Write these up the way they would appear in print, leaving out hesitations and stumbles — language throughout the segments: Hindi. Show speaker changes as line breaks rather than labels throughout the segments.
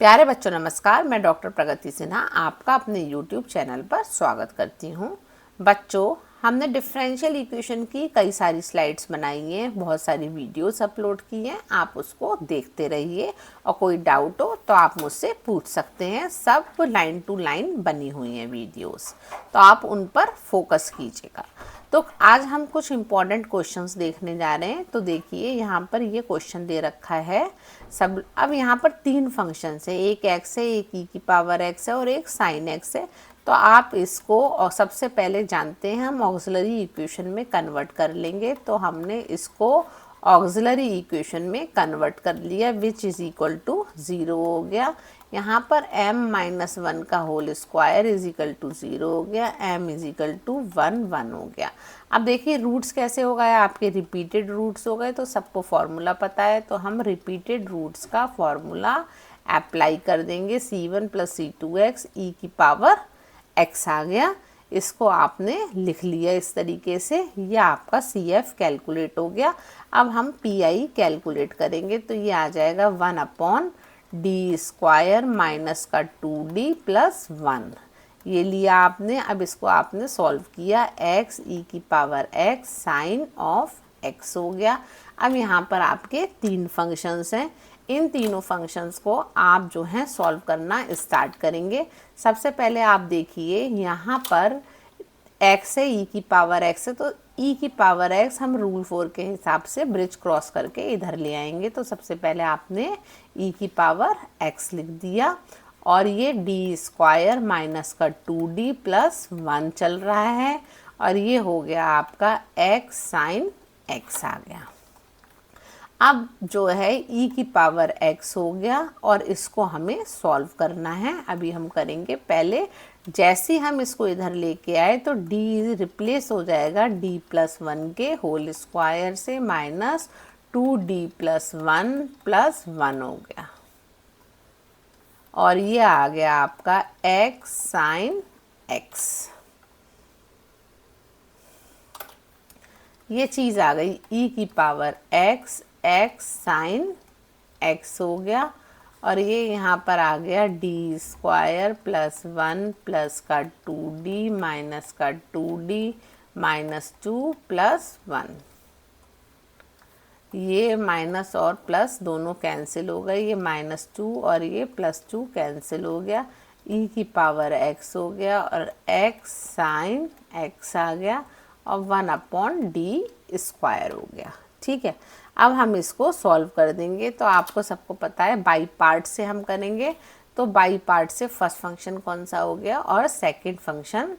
प्यारे बच्चों नमस्कार। मैं डॉक्टर प्रगति सिन्हा आपका अपने YouTube चैनल पर स्वागत करती हूँ। बच्चों, हमने डिफरेंशियल इक्वेशन की कई सारी स्लाइड्स बनाई हैं, बहुत सारी वीडियोस अपलोड की हैं। आप उसको देखते रहिए और कोई डाउट हो तो आप मुझसे पूछ सकते हैं। सब लाइन टू लाइन बनी हुई हैं वीडियोस, तो आप उन पर फोकस कीजिएगा। तो आज हम कुछ इम्पॉर्टेंट क्वेश्चंस देखने जा रहे हैं। तो देखिए यहाँ पर ये क्वेश्चन दे रखा है सब। अब यहाँ पर तीन फंक्शंस है, एक एक्स है, एक ई की पावर एक्स है और एक साइन एक्स है। तो आप इसको और सबसे पहले जानते हैं हम ऑक्सिलरी इक्वेशन में कन्वर्ट कर लेंगे। तो हमने इसको ऑक्सिलरी इक्वेशन में कन्वर्ट कर लिया, विच इज़ इक्वल टू 0 हो गया। यहाँ पर m-1 का whole square is equal to 0 हो गया, m इज इक्वल टू 1 हो गया। अब देखिए रूट्स कैसे हो गए, आपके रिपीटेड रूट्स हो गए। तो सबको फॉर्मूला पता है, तो हम रिपीटेड रूट्स का फॉर्मूला अप्लाई कर देंगे। c1 प्लस c2x ई की पावर x आ गया। इसको आपने लिख लिया इस तरीके से, यह आपका CF कैलकुलेट हो गया। अब हम PI कैलकुलेट करेंगे, तो ये आ जाएगा 1/d² माइनस का 2d प्लस 1। ये लिया आपने। अब इसको आपने सॉल्व किया, x ई की power x sine of x हो गया। अब यहाँ पर आपके तीन फंक्शंस हैं, इन तीनों फंक्शंस को आप जो है सॉल्व करना स्टार्ट करेंगे। सबसे पहले आप देखिए यहाँ पर x है, ई की पावर x है, तो ई की पावर x हम रूल 4 के हिसाब से ब्रिज क्रॉस करके इधर ले आएंगे। तो सबसे पहले आपने ई की पावर x लिख दिया और ये d² माइनस का 2d प्लस 1 चल रहा है और ये हो गया आपका x साइन x आ गया। अब जो है ई की पावर x हो गया और इसको हमें सॉल्व करना है। अभी हम करेंगे, पहले जैसे हम इसको इधर लेके आए तो d रिप्लेस हो जाएगा d प्लस 1 के होल स्क्वायर से, माइनस 2d प्लस 1 हो गया और ये आ गया आपका x साइन x। ये चीज़ आ गई e की पावर x साइन x हो गया और ये यहाँ पर आ गया d² प्लस 1 प्लस का 2d माइनस का 2d माइनस 2 प्लस 1। ये माइनस और प्लस दोनों कैंसिल हो गए, ये -2 और ये +2 कैंसिल हो गया। e की पावर x हो गया और x साइन x आ गया और 1/d² हो गया। ठीक है, अब हम इसको सॉल्व कर देंगे। तो आपको सबको पता है बाई पार्ट से हम करेंगे। तो बाई पार्ट से फर्स्ट फंक्शन कौन सा हो गया और सेकंड फंक्शन,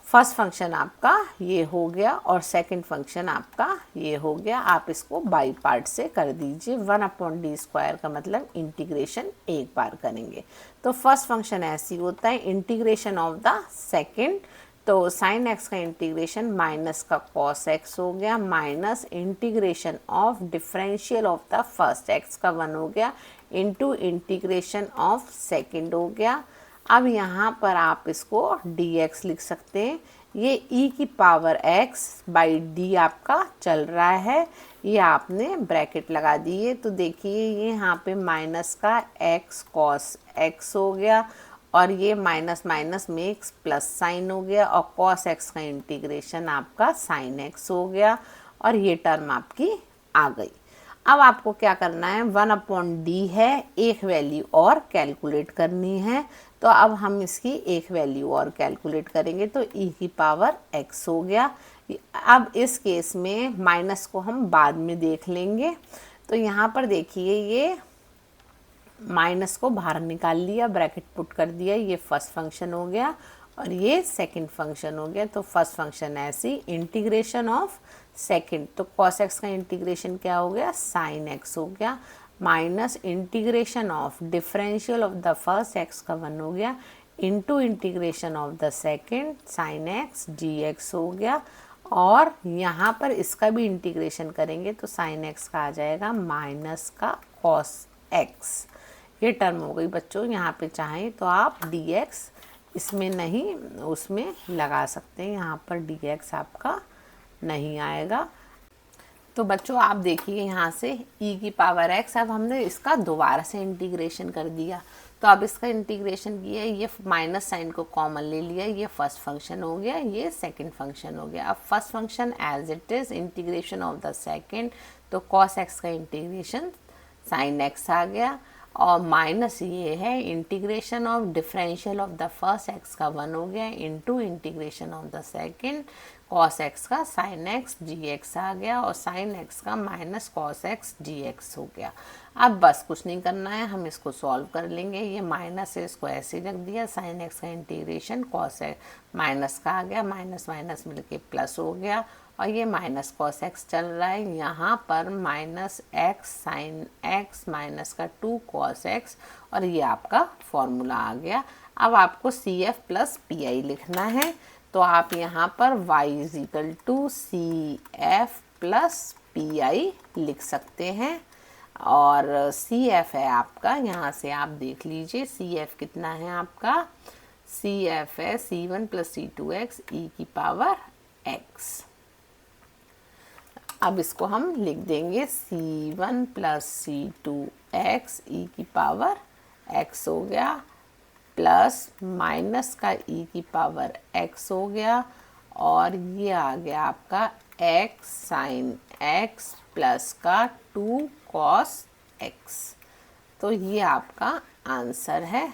फर्स्ट फंक्शन आपका ये हो गया और सेकंड फंक्शन आपका ये हो गया। आप इसको बाई पार्ट से कर दीजिए। 1/d² का मतलब इंटीग्रेशन एक बार करेंगे। तो फर्स्ट फंक्शन ऐसे ही होता है, इंटीग्रेशन ऑफ द सेकंड। तो साइन x का इंटीग्रेशन माइनस का कॉस x हो गया, minus integration of differential of the first x का 1 हो गया, इंटू इंटीग्रेशन ऑफ सेकंड हो गया। अब यहाँ पर आप इसको dx लिख सकते हैं। ये e की पावर x बाई d आपका चल रहा है, ये आपने ब्रैकेट लगा दिए। तो देखिए ये यहाँ पे माइनस का x कॉस x हो गया और ये माइनस माइनस में एक प्लस साइन हो गया और कॉस x का इंटीग्रेशन आपका साइन x हो गया और ये टर्म आपकी आ गई। अब आपको क्या करना है, 1/d है, एक वैल्यू और कैलकुलेट करनी है। तो अब हम इसकी एक वैल्यू और कैलकुलेट करेंगे। तो e की पावर x हो गया। अब इस केस में माइनस को हम बाद में देख लेंगे। तो यहाँ पर देखिए ये माइनस को बाहर निकाल लिया, ब्रैकेट पुट कर दिया, ये फर्स्ट फंक्शन हो गया और ये सेकंड फंक्शन हो गया। तो फर्स्ट फंक्शन ऐसी इंटीग्रेशन ऑफ सेकंड, तो cos x का इंटीग्रेशन क्या हो गया, साइन x हो गया, minus integration of differential of the first x का 1 हो गया, into integration of the second sine x dx हो गया। और यहाँ पर इसका भी इंटीग्रेशन करेंगे तो साइन x का आ जाएगा माइनस का cos x। ये टर्म हो गई बच्चों। यहाँ पे चाहें तो आप dx इसमें नहीं उसमें लगा सकते हैं, यहाँ पर dx आपका नहीं आएगा। तो बच्चों आप देखिए यहाँ से e की पावर x, अब हमने इसका दोबारा से इंटीग्रेशन कर दिया। तो अब इसका इंटीग्रेशन किया, ये माइनस साइन को कॉमन ले लिया, ये फर्स्ट फंक्शन हो गया, ये सेकंड फंक्शन हो गया। अब first function as it is, integration of the second, तो cos x का इंटीग्रेशन sin x आ गया, और माइनस ये है integration of differential of the first x का 1 हो गया into integration of the second cos x का sin x dx आ गया, और sin x का माइनस cos x dx हो गया। अब बस कुछ नहीं करना है, हम इसको सॉल्व कर लेंगे। ये माइनस है, इसको ऐसे रख दिया, sin x का इंटीग्रेशन cos x माइनस का आ गया, माइनस माइनस मिलके प्लस हो गया, और ये माइनस cos x चल रहा है, यहाँ पर minus x sin x minus का 2 cos x, और ये आपका फॉर्मूला आ गया। अब आपको CF प्लस PI लिखना है, तो आप यहाँ पर y is equal to CF plus PI लिख सकते हैं। और CF है आपका, यहाँ से आप देख लीजिए CF कितना है आपका, CF है C1 प्लस C2x e की पावर x। अब इसको हम लिख देंगे C1 प्लस C2x e की पावर x हो गया, प्लस माइनस का e की पावर x हो गया, और ये आ गया आपका x sin x प्लस का 2 cos x। तो ये आपका आंसर है।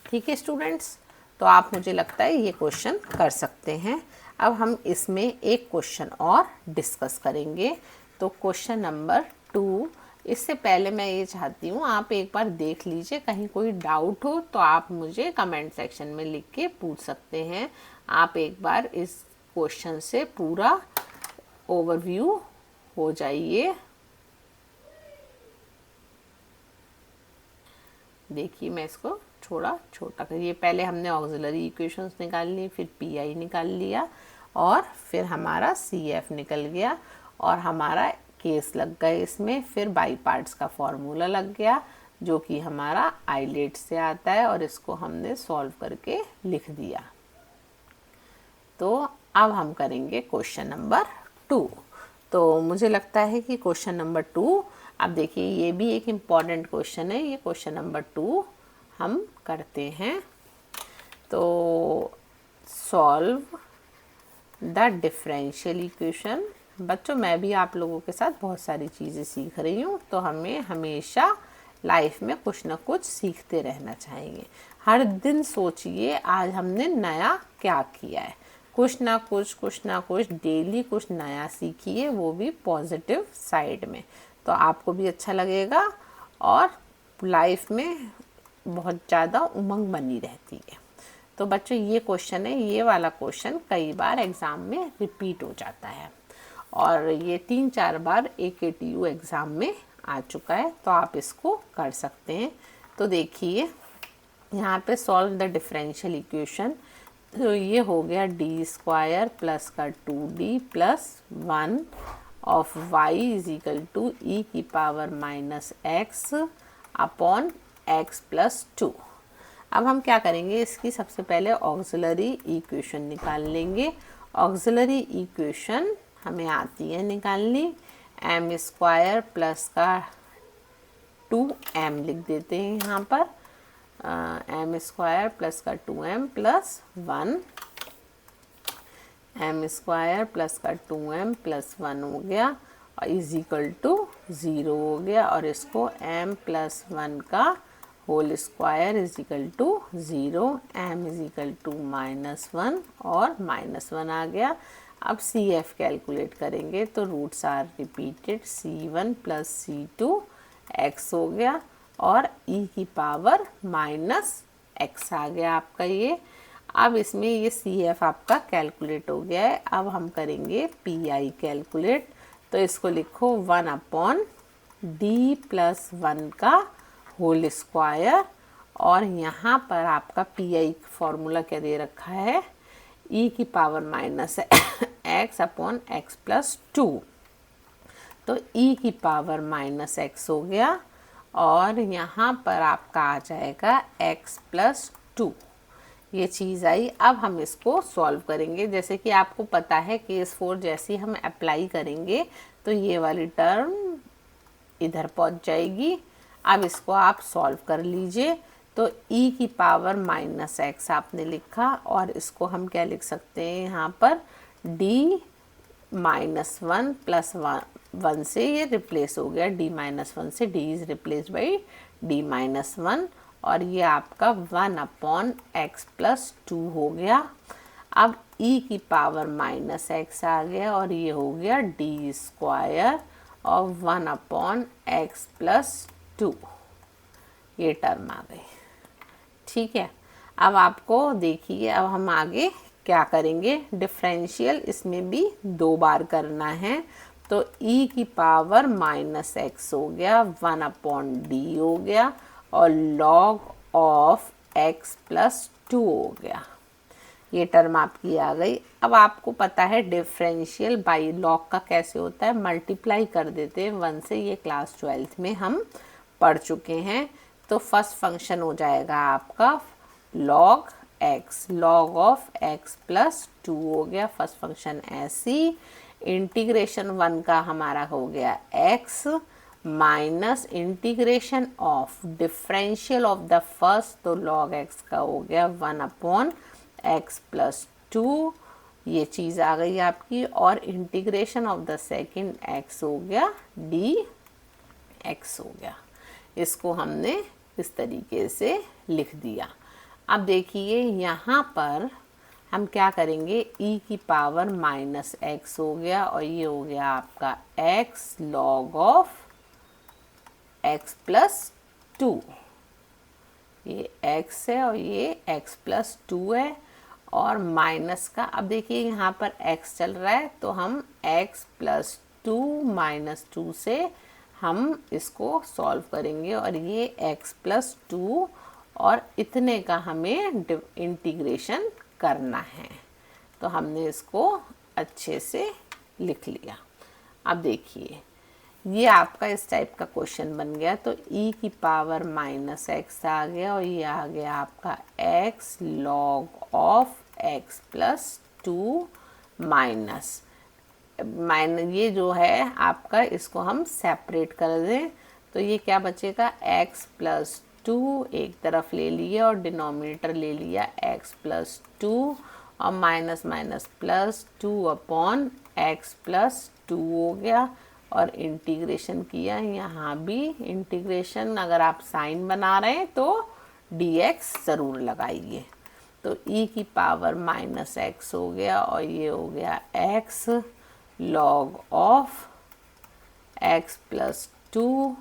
ठीक है स्टूडेंट्स, तो आप मुझे लगता है ये क्वेश्चन कर सकते हैं। अब हम इसमें एक क्वेश्चन और डिस्कस करेंगे। तो क्वेश्चन नंबर 2, इससे पहले मैं ये चाहती हूँ आप एक बार देख लीजिए, कहीं कोई डाउट हो तो आप मुझे कमेंट सेक्शन में लिख के पूछ सकते हैं। आप एक बार इस क्वेश्चन से पूरा ओवरव्यू हो जाइए। देखिए मैं इसको थोड़ा छोटा कर, ये पहले हमने ऑक्सिलरी इक्वेशंस निकाल ली, फिर PI निकाल लिया, और फिर हमारा CF निकल गया, और हमारा केस लग गए इसमें, फिर बाई पार्ट्स का फॉर्मूला लग गया जो कि हमारा आइलेट से आता है, और इसको हमने सॉल्व करके लिख दिया। तो अब हम करेंगे क्वेश्चन नंबर 2। तो मुझे लगता है कि क्वेश्चन नंबर 2, अब देखिए ये भी एक इम्पॉर्टेंट क्वेश्चन है, ये क्वेश्चन नंबर 2 हम करते हैं। तो सॉल्व द डिफरेंशियल इक्वेशन। बच्चों मैं भी आप लोगों के साथ बहुत सारी चीज़ें सीख रही हूँ, तो हमें हमेशा लाइफ में कुछ ना कुछ सीखते रहना चाहिए। हर दिन सोचिए आज हमने नया क्या किया है, कुछ ना कुछ डेली कुछ नया सीखिए, वो भी पॉजिटिव साइड में, तो आपको भी अच्छा लगेगा और लाइफ में बहुत ज़्यादा उमंग बनी रहती है। तो बच्चों ये क्वेश्चन है, ये वाला क्वेश्चन कई बार एग्ज़ाम में रिपीट हो जाता है, और ये 3-4 बार AKTU एग्ज़ाम में आ चुका है, तो आप इसको कर सकते हैं। तो देखिए यहाँ पे सॉल्व द डिफरेंशियल इक्वेशन, तो ये हो गया d² प्लस का 2d plus 1 of y is equal to e की power minus x upon x plus 2। अब हम क्या करेंगे, इसकी सबसे पहले ऑक्सिलरी इक्वेशन निकाल लेंगे। ऑक्सिलरी इक्वेशन हमें आती है निकालनी, m² प्लस का 2m लिख देते हैं यहाँ पर, m² प्लस का 2m प्लस 1, m² प्लस का 2m प्लस 1 हो गया, और इज इक्वल टू 0 हो गया, और इसको m प्लस 1 का whole square is equal to 0, m is equal to -1 और -1 आ गया। अब CF कैलकुलेट करेंगे, तो roots are repeated, C1 plus C2 x हो गया, और e की पावर -x आ गया आपका ये। अब इसमें ये CF आपका कैलकुलेट हो गया है। अब हम करेंगे PI कैलकुलेट, तो इसको लिखो 1 अपॉन d प्लस 1 का होल स्क्वायर, और यहाँ पर आपका PI फॉर्मूला क्या दे रखा है, e की power -x upon x plus 2, तो e की पावर -x हो गया, और यहाँ पर आपका आ जाएगा x प्लस 2। ये चीज़ आई। अब हम इसको सॉल्व करेंगे। जैसे कि आपको पता है केस 4 जैसे ही हम अप्लाई करेंगे तो ये वाली टर्म इधर पहुंच जाएगी। अब इसको आप सॉल्व कर लीजिए। तो e की पावर माइनस एक्स आपने लिखा और इसको हम क्या लिख सकते हैं यहाँ पर d minus one plus one से ये रिप्लेस हो गया, d माइनस वन से d is replace by d minus one और ये आपका 1/x प्लस 2 हो गया। अब e की पावर माइनस एक्स आ गया और ये हो गया d स्क्वायर और 1/x प्लस 2, ये टर्म आ गई। ठीक है, अब आपको देखिए अब हम आगे क्या करेंगे। डिफरेंशियल इसमें भी 2 बार करना है। तो e की पावर माइनस एक्स हो गया, 1/d हो गया और log ऑफ x प्लस 2 हो गया। ये टर्म आपकी आ गई। अब आपको पता है डिफरेंशियल बाई लॉग का कैसे होता है, मल्टीप्लाई कर देते हैं 1 से। ये क्लास 12th में हम पढ़ चुके हैं। तो फर्स्ट फंक्शन हो जाएगा आपका log x, log of x plus 2 हो गया फर्स्ट फंक्शन ऐसी। इंटीग्रेशन 1 का हमारा हो गया x minus integration of differential of the first, तो log x का हो गया 1/x प्लस 2, ये चीज़ आ गई आपकी। और integration of the second x हो गया dx हो गया। इसको हमने इस तरीके से लिख दिया। अब देखिए यहाँ पर हम क्या करेंगे, e की पावर माइनस एक्स हो गया और ये हो गया आपका x log of x plus 2, ये x है और ये x प्लस 2 है और माइनस का। अब देखिए यहाँ पर x चल रहा है तो हम x प्लस 2 माइनस 2 से हम इसको सॉल्व करेंगे और ये x प्लस 2 और इतने का हमें इंटीग्रेशन करना है। तो हमने इसको अच्छे से लिख लिया। अब देखिए ये आपका इस टाइप का क्वेश्चन बन गया। तो e की पावर माइनस एक्स आ गया और ये आ गया आपका x log of x plus 2 minus ये जो है आपका, इसको हम सेपरेट कर दें तो ये क्या बचेगा, x प्लस 2 एक तरफ ले लिया और डिनोमिनेटर ले लिया x प्लस 2 और minus minus plus 2/x plus 2 हो गया। और इंटीग्रेशन किया, यहाँ भी इंटीग्रेशन अगर आप साइन बना रहे हैं तो dx ज़रूर लगाइए। तो e की पावर माइनस एक्स हो गया और ये हो गया x log of x plus 2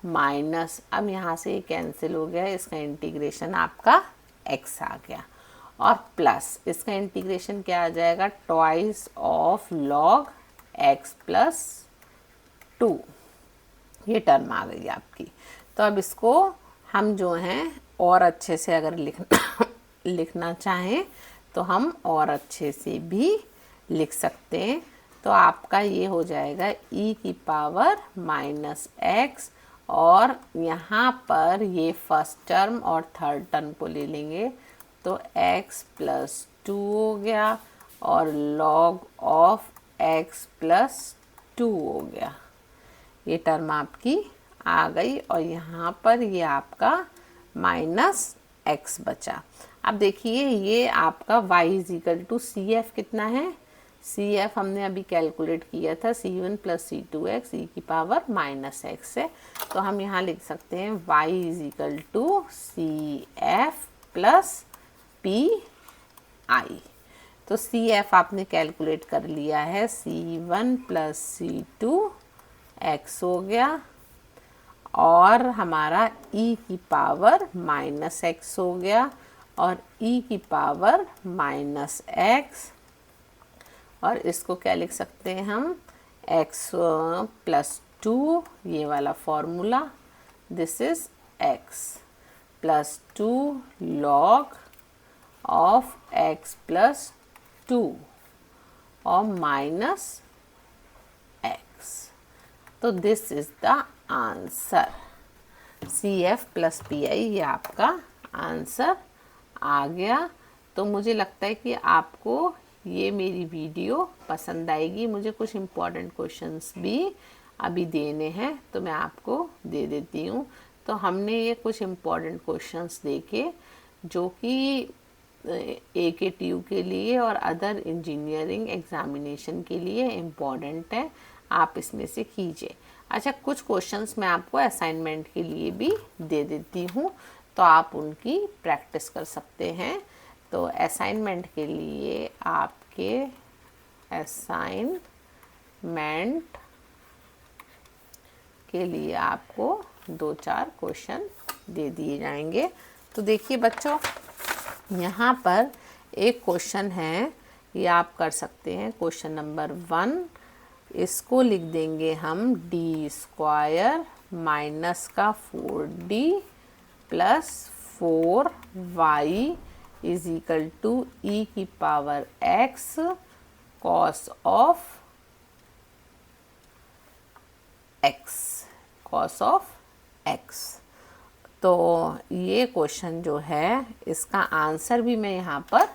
minus, अब यहाँ से कैंसिल हो गया, इसका इंटीग्रेशन आपका x आ गया और प्लस इसका इंटीग्रेशन क्या आ जाएगा, twice of log x plus 2, ये टर्म आ गई आपकी। तो अब इसको हम जो हैं और अच्छे से अगर लिखना चाहें तो हम और अच्छे से भी लिख सकते हैं। तो आपका ये हो जाएगा e की पावर माइनस एक्स और यहाँ पर ये फर्स्ट टर्म और थर्ड टर्म को ले लेंगे तो x प्लस 2 हो गया और log ऑफ x प्लस 2 हो गया। ये टर्म आपकी आ गई और यहाँ पर ये आपका माइनस x बचा। अब देखिए ये आपका y is equal to C F कितना है, सी एफ हमने अभी कैलकुलेट किया था c1 प्लस c2x e की पावर माइनस एक्स है। तो हम यहाँ लिख सकते हैं y is equal to C F plus P I. तो सी एफ आपने कैलकुलेट कर लिया है, c1 प्लस c2x हो गया और हमारा e की पावर माइनस एक्स हो गया और e की पावर माइनस एक्स, और इसको क्या लिख सकते हैं हम, x प्लस 2, ये वाला formula, this is x plus 2 log of x plus 2 और माइनस x। तो this is the answer, C F plus P I, ये आपका आंसर आ गया। तो मुझे लगता है कि आपको ये मेरी वीडियो पसंद आएगी। मुझे कुछ इम्पोर्टेंट क्वेश्चंस भी अभी देने हैं, तो मैं आपको दे देती हूँ। तो हमने ये कुछ इम्पोर्टेंट क्वेश्चंस देखे जो कि AKTU के लिए और अदर इंजीनियरिंग एग्जामिनेशन के लिए इम्पॉर्टेंट है, आप इसमें से कीजिए। अच्छा, कुछ क्वेश्चंस मैं आपको असाइनमेंट के लिए भी दे देती हूँ, तो आप उनकी प्रैक्टिस कर सकते हैं। तो असाइनमेंट के लिए आपके असाइनमेंट के लिए आपको 2-4 क्वेश्चन दे दिए जाएंगे। तो देखिए बच्चों, यहाँ पर एक क्वेश्चन है, ये आप कर सकते हैं। क्वेश्चन नंबर 1, इसको लिख देंगे हम d² माइनस का 4d plus 4y is equal to e की power x cos of x। तो ये क्वेश्चन जो है, इसका आंसर भी मैं यहाँ पर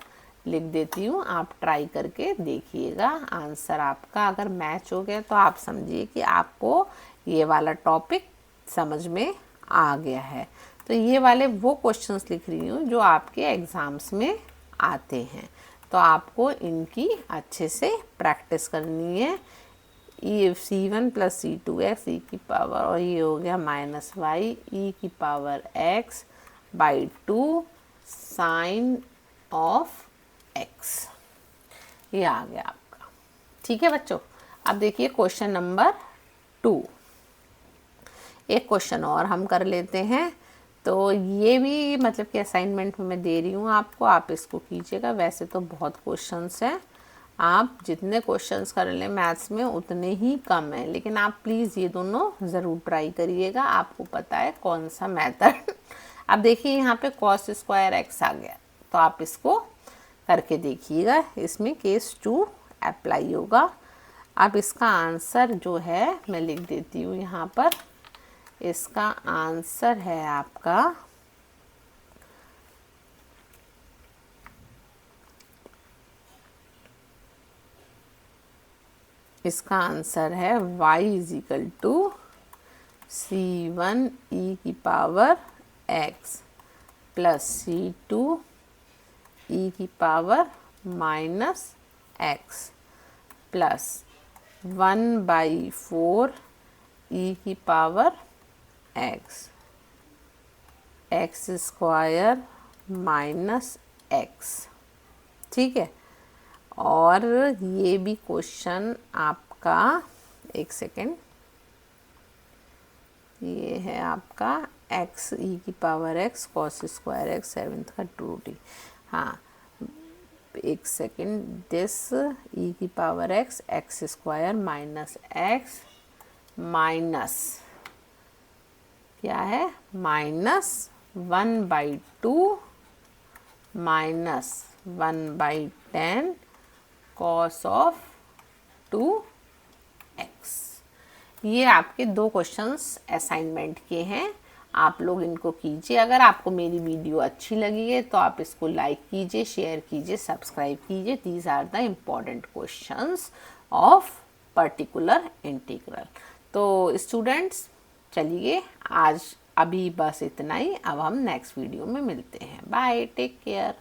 लिख देती हूँ, आप ट्राई करके देखिएगा। आंसर आपका अगर मैच हो गया तो आप समझिए कि आपको ये वाला टॉपिक समझ में आ गया है। तो ये वाले वो क्वेश्चंस लिख रही हूँ जो आपके एग्ज़ाम्स में आते हैं, तो आपको इनकी अच्छे से प्रैक्टिस करनी है। C1 प्लस C2x e की पावर, और ये हो गया माइनस वाई e की power x by 2 sine of x, ये आ गया आपका। ठीक है बच्चों, अब देखिए क्वेश्चन नंबर 2। एक क्वेश्चन और हम कर लेते हैं। तो ये भी मतलब कि असाइनमेंट में मैं दे रही हूँ आपको, आप इसको कीजिएगा। वैसे तो बहुत क्वेश्चंस हैं, आप जितने क्वेश्चंस कर लें मैथ्स में उतने ही कम है, लेकिन आप प्लीज़ ये दोनों ज़रूर ट्राई करिएगा, आपको पता है कौन सा मेथड। अब देखिए यहाँ पे cos स्क्वायर x आ गया, तो आप इसको करके देखिएगा, इसमें केस 2 अप्लाई होगा। अब इसका आंसर जो है मैं लिख देती हूँ यहाँ पर। इसका आंसर है आपका y is equal to C1 e की power x plus C2 e की power minus x plus 1/4 e की power x square minus x। ठीक है, और ये भी क्वेश्चन आपका, एक सेकेंड, ये है आपका x e की power x cos square x 7th का 2d। हाँ, एक सेकेंड, दिस e की power x x square minus x minus क्या है, minus 1/2 minus 1/10 cos of 2x। ये आपके 2 क्वेश्चंस असाइनमेंट के हैं, आप लोग इनको कीजिए। अगर आपको मेरी वीडियो अच्छी लगी है तो आप इसको लाइक कीजिए, शेयर कीजिए, सब्सक्राइब कीजिए। These are the important questions of particular integral. तो स्टूडेंट्स, चलिए आज अभी बस इतना ही, अब हम नेक्स्ट वीडियो में मिलते हैं। Bye, take care.